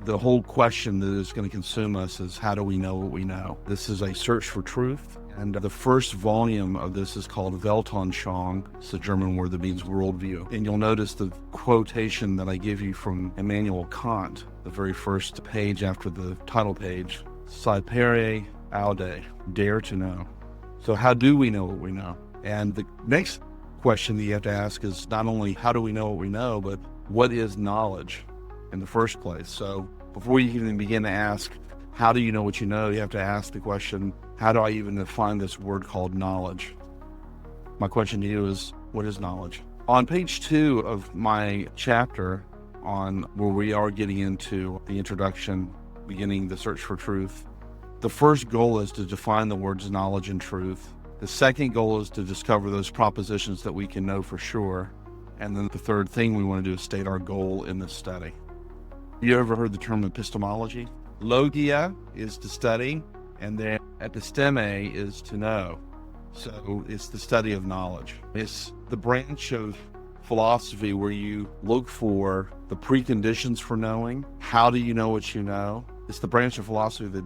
The whole question that is going to consume us is, how do we know what we know? This is a search for truth. And the first volume of this is called Weltanschauung. It's a German word that means worldview. And you'll notice the quotation that I give you from Immanuel Kant, the very first page after the title page. Sapere aude, dare to know. So how do we know what we know? And the next question that you have to ask is not only how do we know what we know, but what is knowledge in the first place? So before you can even begin to ask, how do you know what you know, you have to ask the question, how do I even define this word called knowledge? My question to you is, what is knowledge? On page 2 of my chapter on where we are getting into the introduction, beginning the search for truth, the first goal is to define the words knowledge and truth. The second goal is to discover those propositions that we can know for sure. And then the third thing we want to do is state our goal in this study. You ever heard the term epistemology? Logia is to study, and then episteme is to know. So it's the study of knowledge. It's the branch of philosophy where you look for the preconditions for knowing. How do you know what you know? It's the branch of philosophy that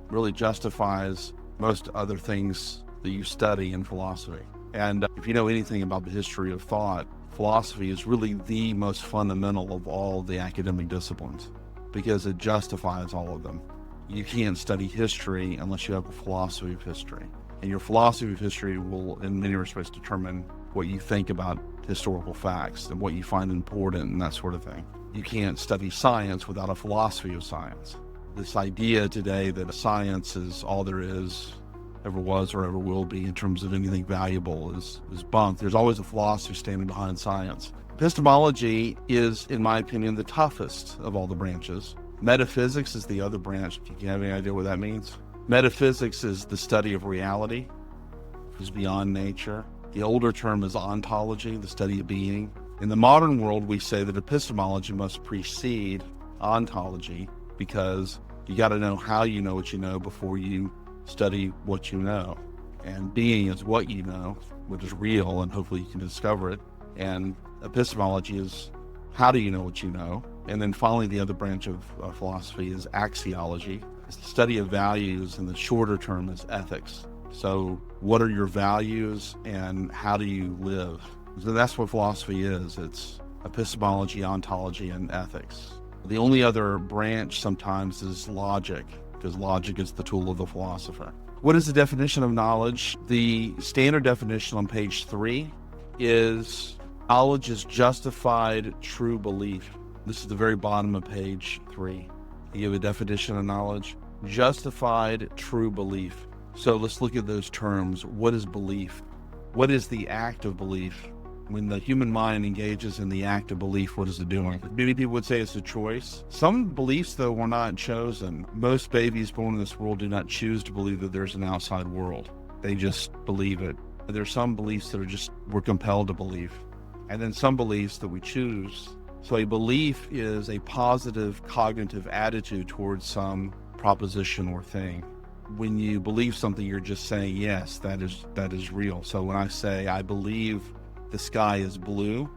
really justifies most other things that you study in philosophy. And if you know anything about the history of thought, philosophy is really the most fundamental of all the academic disciplines because it justifies all of them. You can't study history unless you have a philosophy of history. And your philosophy of history will, in many respects, determine what you think about historical facts and what you find important and that sort of thing. You can't study science without a philosophy of science. This idea today that science is all there is, ever was or ever will be in terms of anything valuable is bunk. There's always a philosophy standing behind science. Epistemology is, in my opinion, the toughest of all the branches. Metaphysics is the other branch. Do you have any idea what that means? Metaphysics is the study of reality, is beyond nature. The older term is ontology, the study of being. In the modern world, we say that epistemology must precede ontology because you got to know how you know what you know before you study what you know. And being is what you know, which is real, and hopefully you can discover it. And epistemology is how do you know what you know? And then finally, the other branch of philosophy is axiology. It's the study of values, and the shorter term is ethics. So what are your values and how do you live? So that's what philosophy is. It's epistemology, ontology, and ethics. The only other branch sometimes is logic, because logic is the tool of the philosopher. What is the definition of knowledge? The standard definition on page 3 is knowledge is justified true belief. This is the very bottom of page 3. You give a definition of knowledge. Justified true belief. So let's look at those terms. What is belief? What is the act of belief? When the human mind engages in the act of belief, what is it doing? Many people would say it's a choice. Some beliefs, though, were not chosen. Most babies born in this world do not choose to believe that there's an outside world. They just believe it. There's some beliefs that we're compelled to believe. And then some beliefs that we choose. So a belief is a positive cognitive attitude towards some proposition or thing. When you believe something, you're just saying, yes, that is real. So when I say, I believe the sky is blue,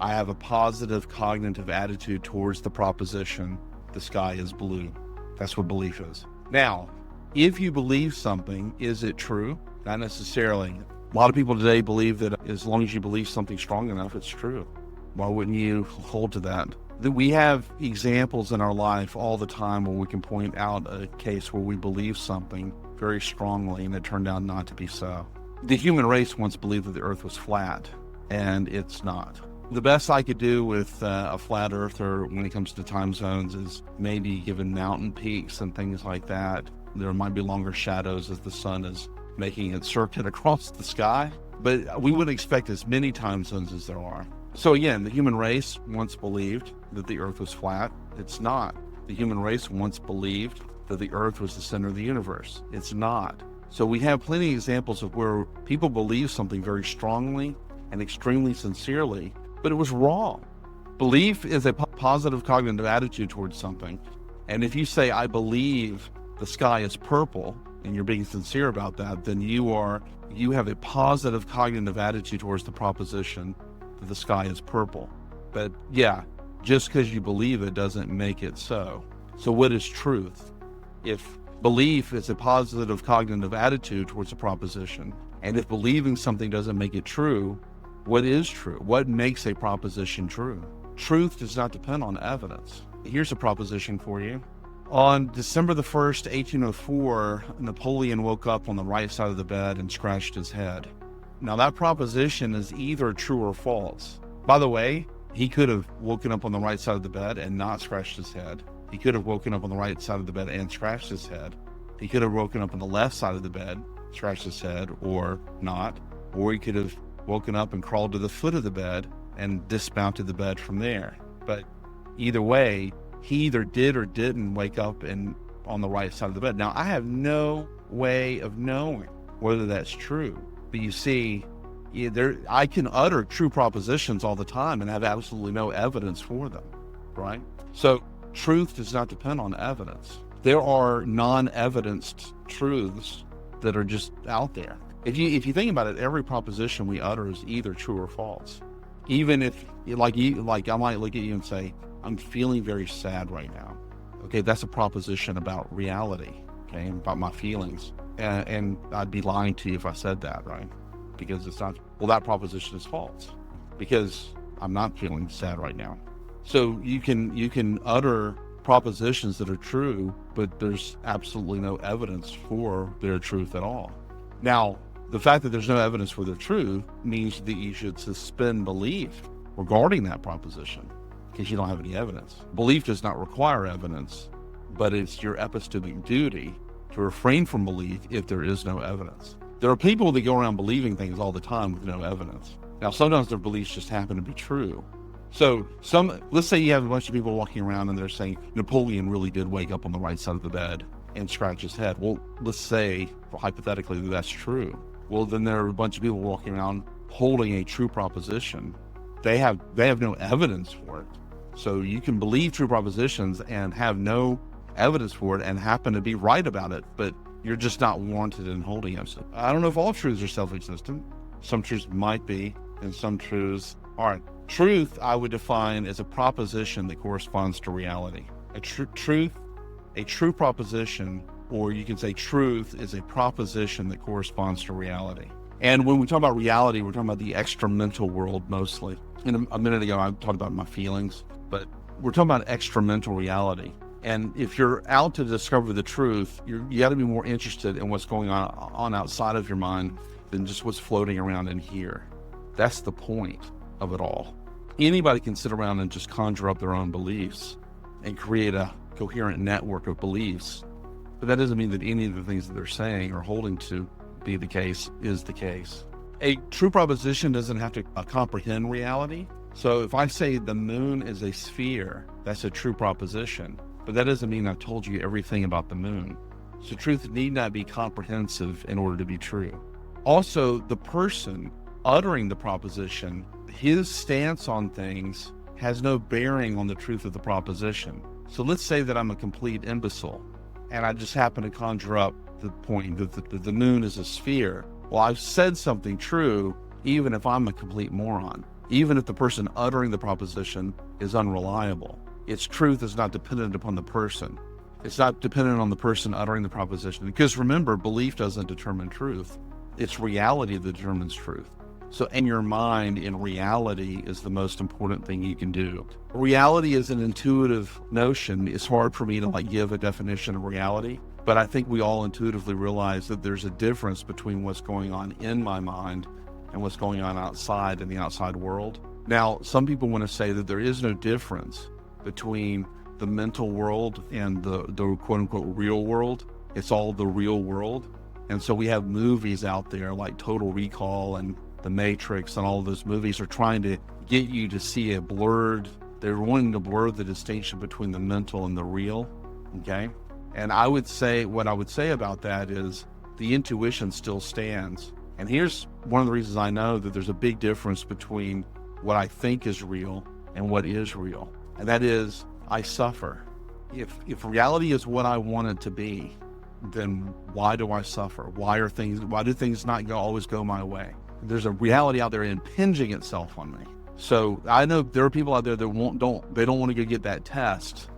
I have a positive cognitive attitude towards the proposition, the sky is blue. That's what belief is. Now, if you believe something, is it true? Not necessarily. A lot of people today believe that as long as you believe something strong enough, it's true. Why wouldn't you hold to that? We have examples in our life all the time where we can point out a case where we believe something very strongly and it turned out not to be so. The human race once believed that the earth was flat, and it's not. The best I could do with a flat earther when it comes to time zones is maybe given mountain peaks and things like that. There might be longer shadows as the sun is making its circuit across the sky, but we wouldn't expect as many time zones as there are. So again, the human race once believed that the earth was flat. It's not. The human race once believed that the earth was the center of the universe. It's not. So we have plenty of examples of where people believe something very strongly and extremely sincerely, but it was wrong. Belief is a positive cognitive attitude towards something. And if you say, I believe the sky is purple, and you're being sincere about that, then you have a positive cognitive attitude towards the proposition that the sky is purple. But yeah, just because you believe it doesn't make it so. So what is truth? If belief is a positive cognitive attitude towards a proposition, and if believing something doesn't make it true, what is true? What makes a proposition true? Truth does not depend on evidence. Here's a proposition for you. On December the 1st, 1804, Napoleon woke up on the right side of the bed and scratched his head. Now that proposition is either true or false. By the way, he could have woken up on the right side of the bed and not scratched his head. He could have woken up on the right side of the bed and scratched his head. He could have woken up on the left side of the bed, scratched his head, or not. Or he could have woken up and crawled to the foot of the bed and dismounted the bed from there. But either way, he either did or didn't wake up on the right side of the bed. Now, I have no way of knowing whether that's true. But you see, I can utter true propositions all the time and have absolutely no evidence for them, right? So truth does not depend on evidence. There are non-evidenced truths that are just out there. If you think about it, every proposition we utter is either true or false. Even if, like I might look at you and say, I'm feeling very sad right now. Okay, that's a proposition about reality, okay, about my feelings. And I'd be lying to you if I said that, right? Because it's not, well, that proposition is false because I'm not feeling sad right now. So you can utter propositions that are true, but there's absolutely no evidence for their truth at all. Now, the fact that there's no evidence for their truth means that you should suspend belief regarding that proposition because you don't have any evidence. Belief does not require evidence, but it's your epistemic duty to refrain from belief if there is no evidence. There are people that go around believing things all the time with no evidence. Now, sometimes their beliefs just happen to be true. So let's say you have a bunch of people walking around and they're saying Napoleon really did wake up on the right side of the bed and scratch his head. Well, let's say, hypothetically, that that's true. Well, then there are a bunch of people walking around holding a true proposition. They have no evidence for it. So you can believe true propositions and have no evidence for it and happen to be right about it, but you're just not warranted in holding them. So I don't know if all truths are self-existent. Some truths might be, and some truths aren't. Truth, I would define as a proposition that corresponds to reality. A true proposition, or you can say truth, is a proposition that corresponds to reality. And when we talk about reality, we're talking about the extramental world mostly. And a minute ago, I talked about my feelings, but we're talking about extramental reality. And if you're out to discover the truth, you got to be more interested in what's going on outside of your mind than just what's floating around in here. That's the point of it all. Anybody can sit around and just conjure up their own beliefs and create a coherent network of beliefs. But that doesn't mean that any of the things that they're saying or holding to be the case is the case. A true proposition doesn't have to comprehend reality. So if I say the moon is a sphere, that's a true proposition. But that doesn't mean I've told you everything about the moon. So truth need not be comprehensive in order to be true. Also, the person uttering the proposition, his stance on things has no bearing on the truth of the proposition. So let's say that I'm a complete imbecile and I just happen to conjure up the point that the moon is a sphere. Well, I've said something true even if I'm a complete moron, even if the person uttering the proposition is unreliable. Its truth is not dependent upon the person. It's not dependent on the person uttering the proposition. Because remember, belief doesn't determine truth. It's reality that determines truth. So in your mind, in reality is the most important thing you can do. Reality is an intuitive notion. It's hard for me to give a definition of reality, but I think we all intuitively realize that there's a difference between what's going on in my mind and what's going on outside in the outside world. Now, some people want to say that there is no difference between the mental world and the quote-unquote real world. It's all the real world. And so we have movies out there like Total Recall and The Matrix, and all of those movies are trying to get you to see they're wanting to blur the distinction between the mental and the real, okay? And what I would say about that is the intuition still stands. And here's one of the reasons I know that there's a big difference between what I think is real and what is real. And that is, I suffer. If reality is what I want it to be, then why do I suffer? Why do things not always go my way? There's a reality out there impinging itself on me. So I know there are people out there that don't want to go get that test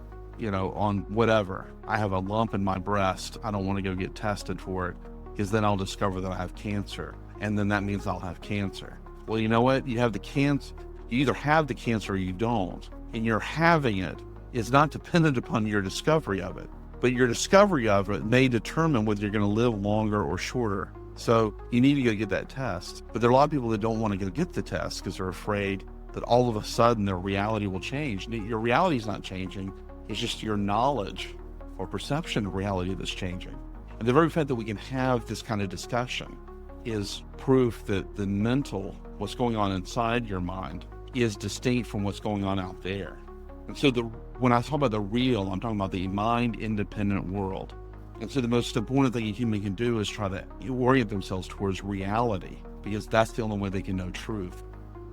on whatever. I have a lump in my breast. I don't want to go get tested for it because then I'll discover that I have cancer. And then that means I'll have cancer. Well, you know what? You have the cancer. You either have the cancer or you don't. And your having it is not dependent upon your discovery of it. But your discovery of it may determine whether you're going to live longer or shorter. So you need to go get that test. But there are a lot of people that don't want to go get the test because they're afraid that all of a sudden their reality will change. Your reality is not changing. It's just your knowledge or perception of reality that's changing. And the very fact that we can have this kind of discussion is proof that the mental, what's going on inside your mind, is distinct from what's going on out there. And so when I talk about the real, I'm talking about the mind-independent world. And so the most important thing a human can do is try to orient themselves towards reality, because that's the only way they can know truth.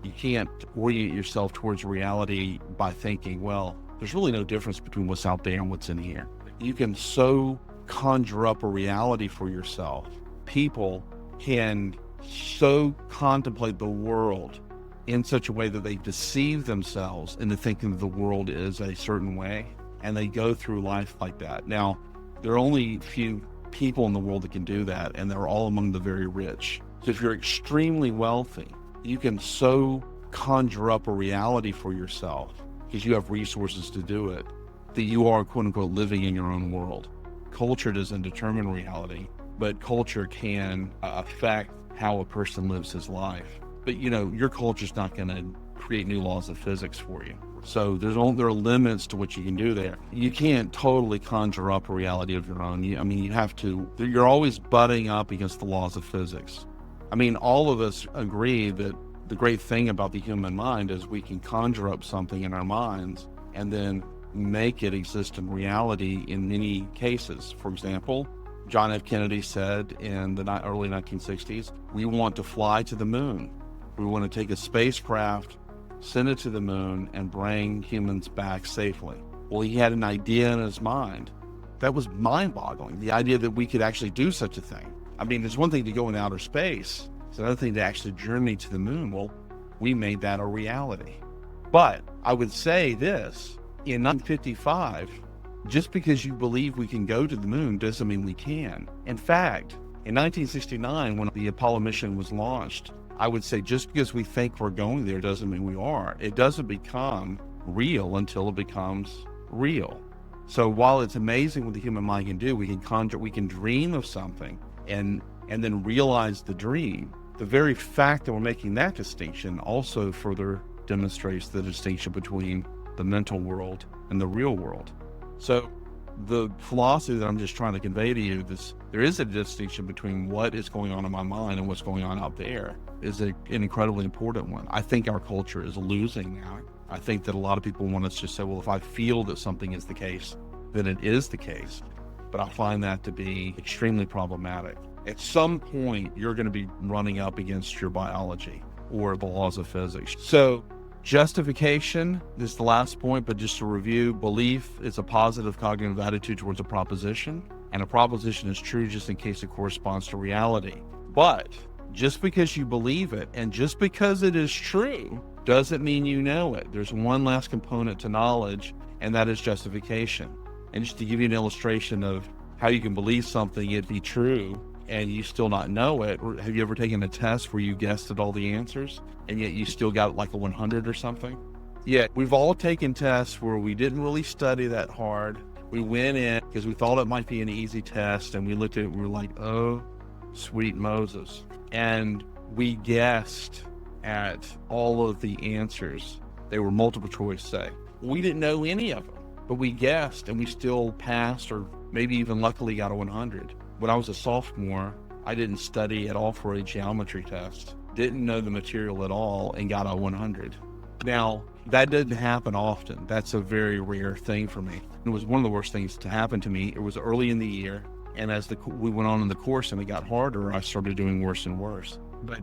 You can't orient yourself towards reality by thinking, well, there's really no difference between what's out there and what's in here. You can so conjure up a reality for yourself. People can so contemplate the world in such a way that they deceive themselves into thinking that the world is a certain way, and they go through life like that. Now, there are only a few people in the world that can do that, and they're all among the very rich. So if you're extremely wealthy, you can so conjure up a reality for yourself because you have resources to do it, that you are, quote unquote, living in your own world. Culture doesn't determine reality, but culture can affect how a person lives his life. But your culture's not going to create new laws of physics for you. So there are limits to what you can do there. You can't totally conjure up a reality of your own. You have to. You're always butting up against the laws of physics. All of us agree that the great thing about the human mind is we can conjure up something in our minds and then make it exist in reality in many cases. For example, John F. Kennedy said in the early 1960s, we want to fly to the moon. We want to take a spacecraft, send it to the moon, and bring humans back safely. Well, he had an idea in his mind. That was mind-boggling, the idea that we could actually do such a thing. It's one thing to go in outer space. It's another thing to actually journey to the moon. Well, we made that a reality. But I would say this, in 1955, just because you believe we can go to the moon doesn't mean we can. In fact, in 1969, when the Apollo mission was launched, I would say just because we think we're going there doesn't mean we are. It doesn't become real until it becomes real. So while it's amazing what the human mind can do, we can dream of something and then realize the dream. The very fact that we're making that distinction also further demonstrates the distinction between the mental world and the real world. So the philosophy that I'm just trying to convey to you, there is a distinction between what is going on in my mind and what's going on out there, is an incredibly important one. I think our culture is losing that. I think that a lot of people want us to say, well, if I feel that something is the case, then it is the case. But I find that to be extremely problematic. At some point, you're going to be running up against your biology or the laws of physics. So justification is the last point, but just to review, belief is a positive cognitive attitude towards a proposition, and a proposition is true just in case it corresponds to reality. But just because you believe it and just because it is true doesn't mean you know it. There's one last component to knowledge, and that is justification. And just to give you an illustration of how you can believe something, it be true, and you still not know it. Have you ever taken a test where you guessed at all the answers and yet you still got like a 100 or something? Yeah, we've all taken tests where we didn't really study that hard. We went in because we thought it might be an easy test, and we looked at it and we were like, oh, sweet Moses. And we guessed at all of the answers. They were multiple choice, say. We didn't know any of them, but we guessed and we still passed, or maybe even luckily got a 100. When I was a sophomore, I didn't study at all for a geometry test, didn't know the material at all, and got a 100. Now, that doesn't happen often. That's a very rare thing for me. It was one of the worst things to happen to me. It was early in the year, and as we went on in the course and it got harder, I started doing worse and worse. But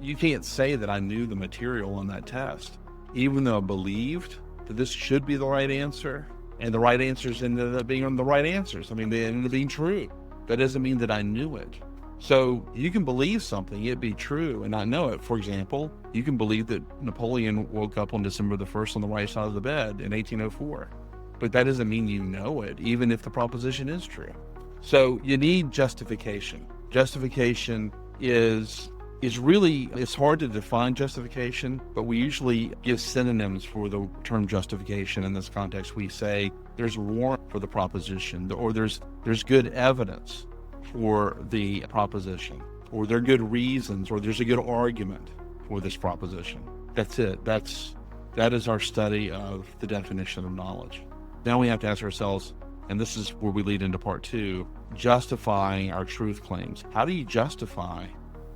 you can't say that I knew the material on that test, even though I believed that this should be the right answer, and the right answers ended up being the right answers. They ended up being true. That doesn't mean that I knew it. So you can believe something, it be true, and not know it. For example, you can believe that Napoleon woke up on December the 1st on the right side of the bed in 1804. but that doesn't mean you know it, even if the proposition is true. So you need justification. Justification is really, it's hard to define justification, but we usually give synonyms for the term justification. In this context, we say there's warrant for the proposition, or there's good evidence for the proposition, or there are good reasons, or there's a good argument for this proposition. That's it. That is our study of the definition of knowledge. Now we have to ask ourselves, and this is where we lead into part two, justifying our truth claims. How do you justify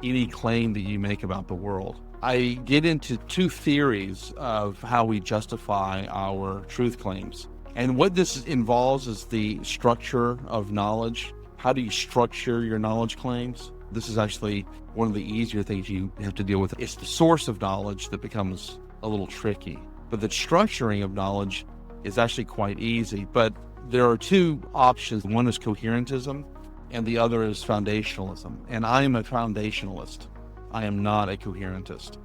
any claim that you make about the world? I get into two theories of how we justify our truth claims. And what this involves is the structure of knowledge. How do you structure your knowledge claims? This is actually one of the easier things you have to deal with. It's the source of knowledge that becomes a little tricky. But the structuring of knowledge is actually quite easy. But there are two options. One is coherentism, and the other is foundationalism. And I am a foundationalist. I am not a coherentist.